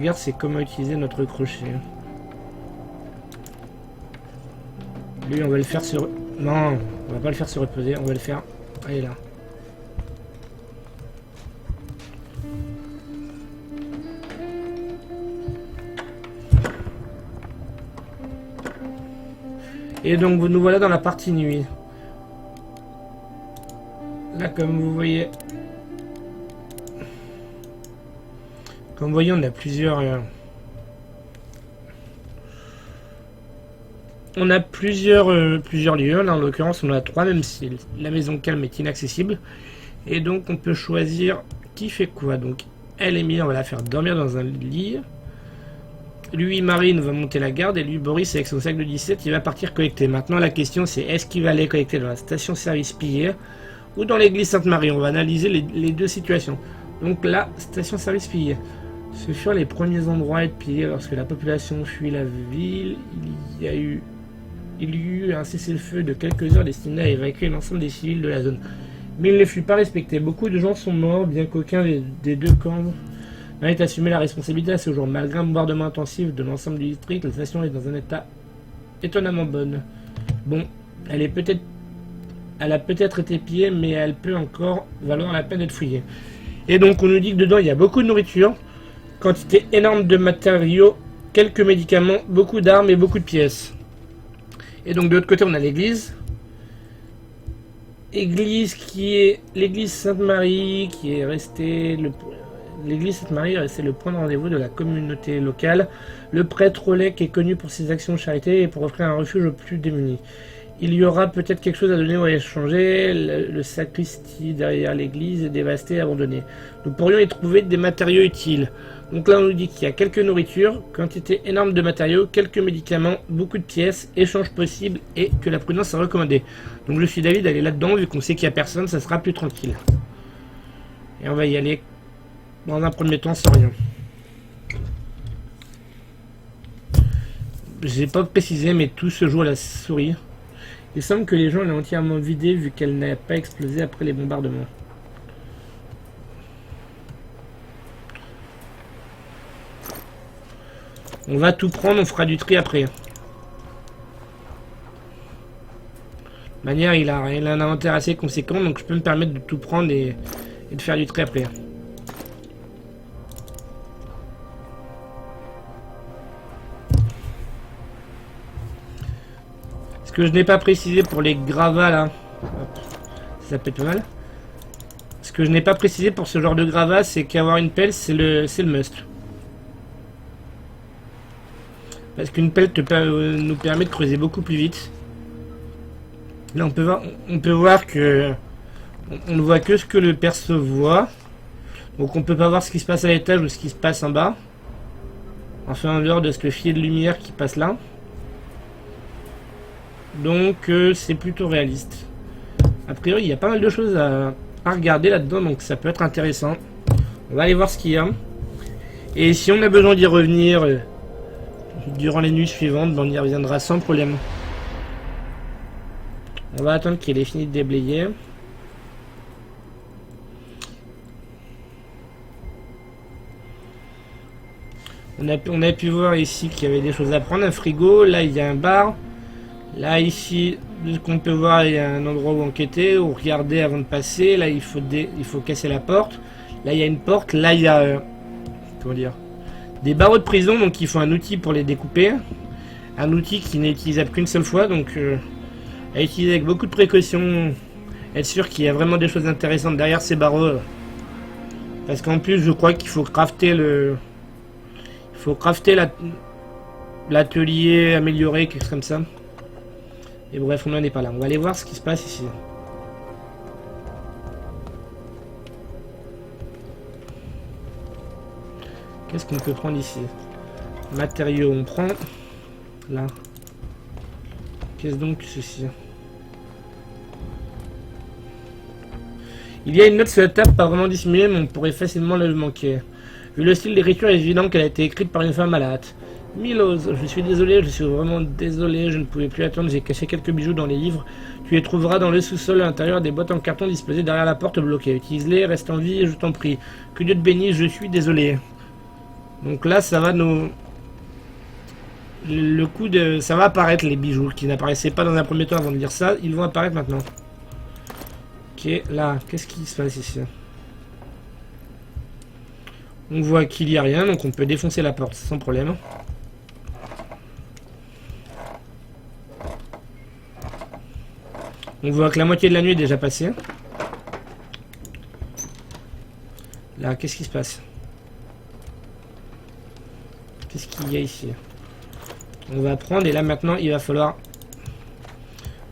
Regarde, c'est comment utiliser notre crochet. Lui, on va le faire se... Non, on va pas le faire se reposer, on va le faire... Allez là. Et donc, nous voilà dans la partie nuit. Là, comme vous voyez... Comme vous voyez, on a plusieurs... On a plusieurs lieux. Là, en l'occurrence, on en a 3, même si la maison calme est inaccessible. Et donc, on peut choisir qui fait quoi. Donc, elle, Émilie, on va la faire dormir dans un lit. Lui, Marine, va monter la garde. Et lui, Boris, avec son sac de 17, il va partir collecter. Maintenant, la question, c'est est-ce qu'il va aller collecter dans la station-service pillée ou dans l'église Sainte-Marie? On va analyser les deux situations. Donc, la station-service pillée. Ce furent les premiers endroits à être pillés lorsque la population fuit la ville. Il y eut un cessez-le-feu de quelques heures destiné à évacuer l'ensemble des civils de la zone. Mais il ne fut pas respecté. Beaucoup de gens sont morts, bien qu'aucun des deux camps n'ait assumé la responsabilité à ce jour. Malgré un bombardement intensif de l'ensemble du district, la station est dans un état étonnamment bon. Bon, elle a peut-être été pillée, mais elle peut encore valoir la peine d'être fouillée. Et donc on nous dit que dedans il y a beaucoup de nourriture, quantité énorme de matériaux, quelques médicaments, beaucoup d'armes et beaucoup de pièces. Et donc de l'autre côté on a l'église. Église qui est l'église Sainte-Marie qui est restée l'église Sainte-Marie est resté le point de rendez-vous de la communauté locale. Le prêtre Olek est connu pour ses actions de charité et pour offrir un refuge aux plus démunis. Il y aura peut-être quelque chose à donner ou à échanger. Le sacristie derrière l'église est dévasté et abandonné. Nous pourrions y trouver des matériaux utiles. Donc là on nous dit qu'il y a quelques nourritures, quantité énorme de matériaux, quelques médicaments, beaucoup de pièces, échanges possibles et que la prudence est recommandée. Donc je suis d'avis d'aller là-dedans, vu qu'on sait qu'il n'y a personne, ça sera plus tranquille. Et on va y aller dans un premier temps sans rien. J'ai pas précisé mais tout se joue à la souris. Il semble que les gens l'ont entièrement vidée vu qu'elle n'a pas explosé après les bombardements. On va tout prendre, on fera du tri après. De manière, il a un inventaire assez conséquent, donc je peux me permettre de tout prendre et de faire du tri après. Ce que je n'ai pas précisé pour les gravats là, ça peut être mal. Ce que je n'ai pas précisé pour ce genre de gravat, c'est qu'avoir une pelle, c'est le must. Parce qu'une pelle nous permet de creuser beaucoup plus vite. Là on peut voir que on ne voit que ce que le perso voit. Donc on peut pas voir ce qui se passe à l'étage ou ce qui se passe en bas. Enfin en dehors de ce filet de lumière qui passe là. Donc c'est plutôt réaliste. A priori il y a pas mal de choses à regarder là-dedans, donc ça peut être intéressant. On va aller voir ce qu'il y a. Et si on a besoin d'y revenir durant les nuits suivantes, on y reviendra sans problème. On va attendre qu'il ait fini de déblayer. On a pu voir ici qu'il y avait des choses à prendre. Un frigo, là il y a un bar. Là ici, de ce qu'on peut voir, il y a un endroit où enquêter, où regarder avant de passer. Là il faut casser la porte. Là il y a une porte, là il y a... comment dire, des barreaux de prison, donc il faut un outil pour les découper. Un outil qui n'est utilisable qu'une seule fois, donc à utiliser avec beaucoup de précautions. Être sûr qu'il y a vraiment des choses intéressantes derrière ces barreaux. Parce qu'en plus, je crois qu'il faut crafter l'atelier amélioré, quelque chose comme ça. Et bref, on n'en est pas là. On va aller voir ce qui se passe ici. Qu'est-ce qu'on peut prendre ici? Matériaux, on prend. Là. Qu'est-ce donc que ceci? Il y a une note sur la table, pas vraiment dissimulée, mais on pourrait facilement le manquer. Vu le style d'écriture, il est évident qu'elle a été écrite par une femme malade. Milos, je suis désolé, je suis vraiment désolé, je ne pouvais plus attendre, j'ai caché quelques bijoux dans les livres. Tu les trouveras dans le sous-sol à l'intérieur des boîtes en carton disposées derrière la porte bloquée. Utilise-les, reste en vie, je t'en prie. Que Dieu te bénisse, je suis désolé. Donc là, ça va nous... Le coup de... Ça va apparaître les bijoux qui n'apparaissaient pas dans un premier temps avant de dire ça. Ils vont apparaître maintenant. Ok, là, qu'est-ce qui se passe ici? On voit qu'il n'y a rien, donc on peut défoncer la porte sans problème. On voit que la moitié de la nuit est déjà passée. Là, qu'est-ce qui se passe? Qu'est-ce qu'il y a ici? On va prendre, et là maintenant, il va falloir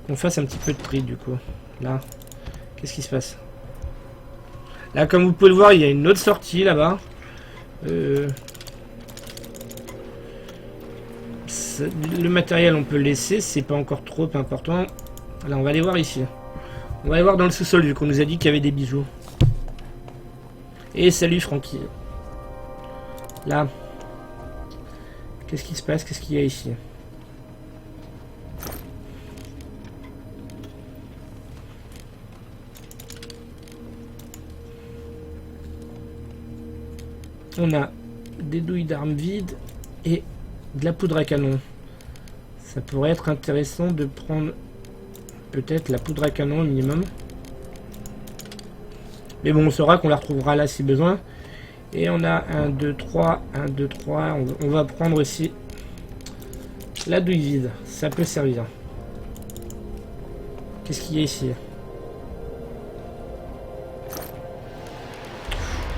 qu'on fasse un petit peu de tri du coup. Là, qu'est-ce qui se passe? Là, comme vous pouvez le voir, il y a une autre sortie là-bas. Le matériel, on peut le laisser, c'est pas encore trop important. Là, on va aller voir ici. On va aller voir dans le sous-sol, vu qu'on nous a dit qu'il y avait des bijoux. Et salut Francky. Là. Qu'est-ce qui se passe? Qu'est-ce qu'il y a ici? On a des douilles d'armes vides et de la poudre à canon. Ça pourrait être intéressant de prendre peut-être la poudre à canon au minimum. Mais bon, on saura qu'on la retrouvera là si besoin. Et on a 1, 2, 3, 1, 2, 3. On va prendre aussi la douille vide. Ça peut servir. Qu'est-ce qu'il y a ici?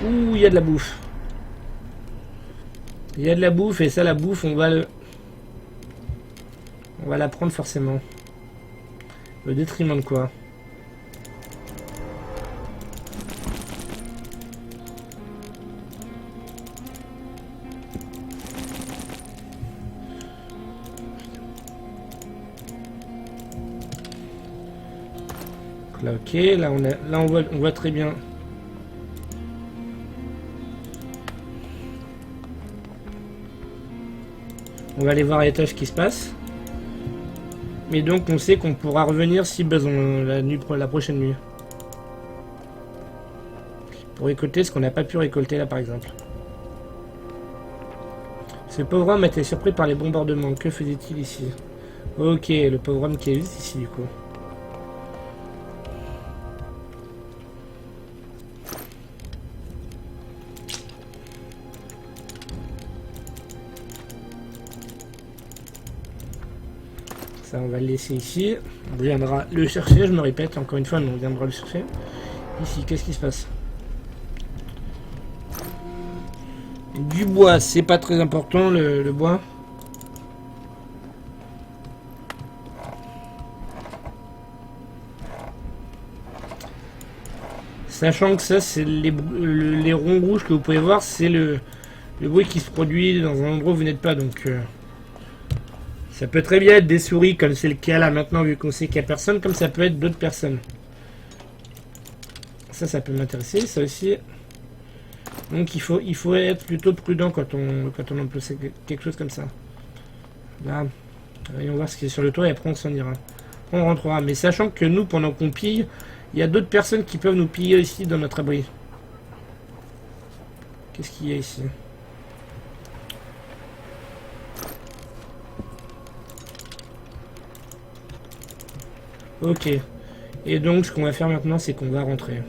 Ouh, il y a de la bouffe. Il y a de la bouffe, et ça, la bouffe, on va la prendre forcément. Au détriment de quoi? Là, ok, là on voit très bien. On va aller voir à l'étage ce qui se passe. Mais donc on sait qu'on pourra revenir si besoin la prochaine nuit. Pour récolter ce qu'on n'a pas pu récolter là par exemple. Ce pauvre homme était surpris par les bombardements. Que faisait-il ici? Ok, le pauvre homme qui est juste ici du coup. Ça, on va le laisser ici. On viendra le chercher, je me répète, encore une fois, mais on viendra le chercher. Ici, qu'est-ce qui se passe? Du bois, c'est pas très important, le bois. Sachant que ça, c'est les ronds rouges que vous pouvez voir, c'est le bruit qui se produit dans un endroit où vous n'êtes pas, donc... ça peut très bien être des souris, comme c'est le cas là maintenant, vu qu'on sait qu'il n'y a personne, comme ça peut être d'autres personnes. Ça peut m'intéresser, ça aussi. Donc il faut être plutôt prudent quand on emploie quelque chose comme ça. Là, voyons voir ce qui est sur le toit et après on s'en ira. On rentrera, mais sachant que nous, pendant qu'on pille, il y a d'autres personnes qui peuvent nous piller ici dans notre abri. Qu'est-ce qu'il y a ici ? Ok. Et donc, ce qu'on va faire maintenant, c'est qu'on va rentrer.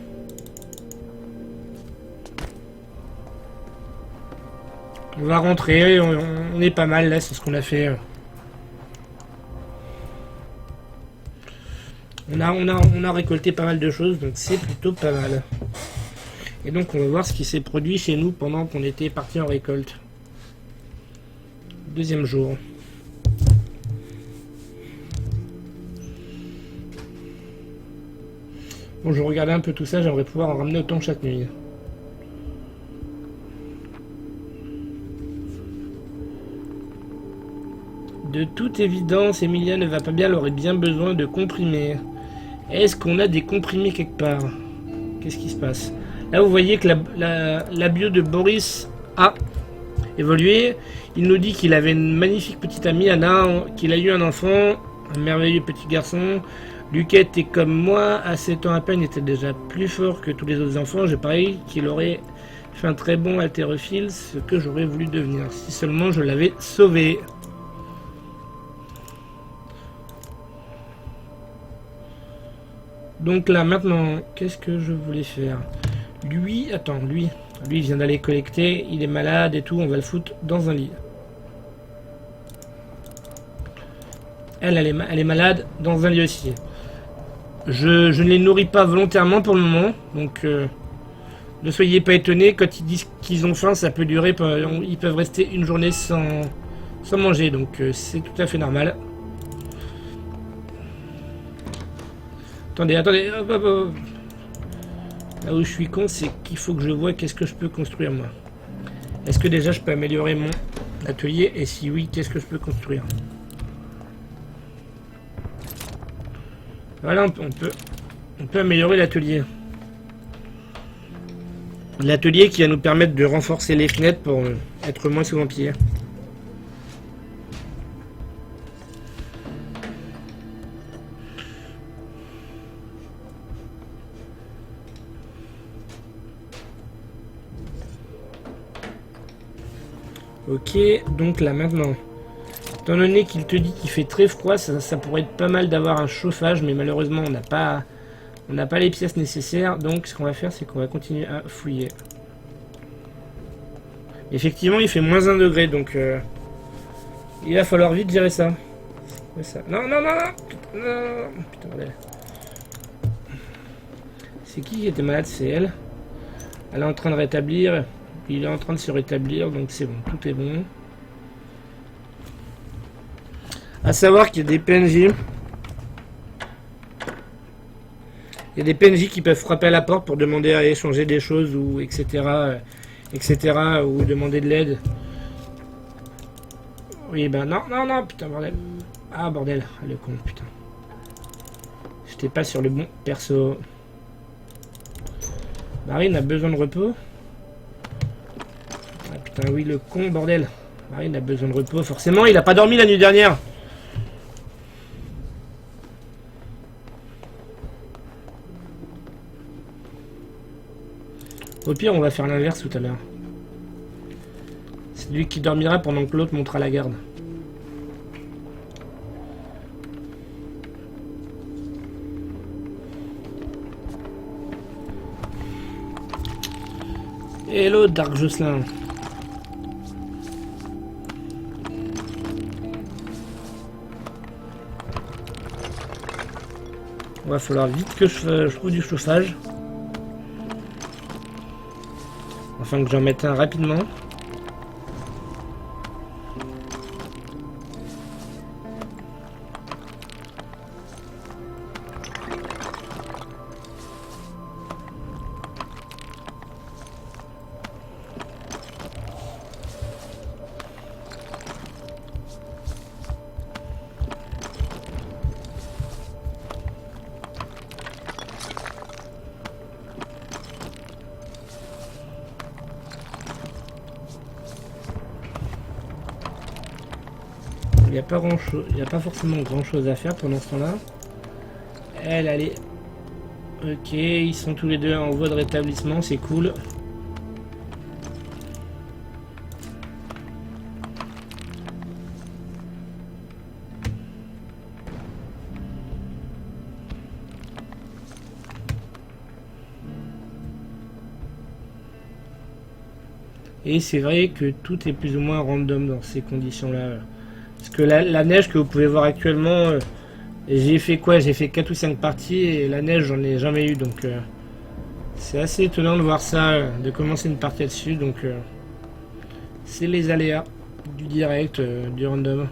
On va rentrer, on est pas mal là, c'est ce qu'on a fait. On a récolté pas mal de choses, donc c'est plutôt pas mal. Et donc, on va voir ce qui s'est produit chez nous pendant qu'on était parti en récolte. Deuxième jour. Bon, je regardais un peu tout ça, j'aimerais pouvoir en ramener autant chaque nuit. De toute évidence, Emilia ne va pas bien, elle aurait bien besoin de comprimés. Est-ce qu'on a des comprimés quelque part? Qu'est-ce qui se passe? Là, vous voyez que la bio de Boris a évolué. Il nous dit qu'il avait une magnifique petite amie, Anna, qu'il a eu un enfant, un merveilleux petit garçon. Luquette est comme moi, à 7 ans à peine, était déjà plus fort que tous les autres enfants. Je parie qu'il aurait Je suis un très bon haltérophile, ce que j'aurais voulu devenir, si seulement je l'avais sauvé. Donc là, maintenant, qu'est-ce que je voulais faire? Lui, attends, lui il vient d'aller collecter, il est malade et tout, on va le foutre dans un lit. Elle est malade dans un lit aussi. Je ne les nourris pas volontairement pour le moment, donc ne soyez pas étonnés, quand ils disent qu'ils ont faim, ça peut durer, ils peuvent rester une journée sans manger, donc c'est tout à fait normal. Attendez, hop, hop, hop. Là où je suis con, c'est qu'il faut que je vois qu'est-ce que je peux construire moi. Est-ce que déjà je peux améliorer mon atelier? Et si oui, qu'est-ce que je peux construire? Voilà, on peut améliorer l'atelier. L'atelier qui va nous permettre de renforcer les fenêtres pour être moins sous vampire. Ok, donc là maintenant, étant donné qu'il te dit qu'il fait très froid, ça pourrait être pas mal d'avoir un chauffage, mais malheureusement on n'a pas les pièces nécessaires, donc ce qu'on va faire c'est qu'on va continuer à fouiller. Effectivement il fait moins 1 degré, donc il va falloir vite gérer ça. Non, non, non, non, non, putain, bordel. C'est qui était malade? C'est elle. Elle est en train de rétablir. Il est en train de se rétablir, donc c'est bon, tout est bon. À savoir qu'il y a des PNJ. Il y a des PNJ qui peuvent frapper à la porte pour demander à échanger des choses ou etc. Ou demander de l'aide. Oui, ben non, non, non, putain, bordel. Ah, bordel, le con, putain. J'étais pas sur le bon perso. Marine a besoin de repos. Ah putain, oui, le con, bordel. Marine a besoin de repos. Forcément, il a pas dormi la nuit dernière. Au pire, on va faire l'inverse tout à l'heure. C'est lui qui dormira pendant que l'autre montera la garde. Hello Dark Jocelyn. Il va falloir vite que je trouve du chauffage. Enfin que j'en mette un rapidement. Il n'y a pas grand chose, il n'y a pas forcément grand chose à faire pendant ce temps-là. Elle est... Ok, ils sont tous les deux en voie de rétablissement, c'est cool. Et c'est vrai que tout est plus ou moins random dans ces conditions-là. Parce que la neige que vous pouvez voir actuellement, j'ai fait quoi? J'ai fait 4 ou 5 parties et la neige j'en ai jamais eu, donc c'est assez étonnant de voir ça, de commencer une partie là-dessus, donc c'est les aléas du direct, du random.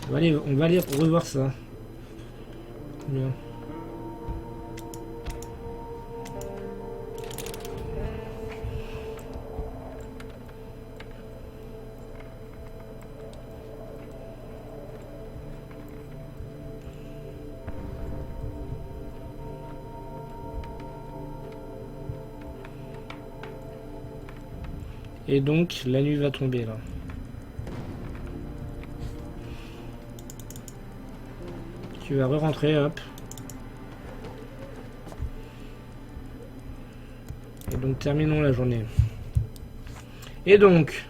On va aller revoir ça. Bien. Et donc, la nuit va tomber là. Tu vas re-rentrer, hop. Et donc terminons la journée. Et donc,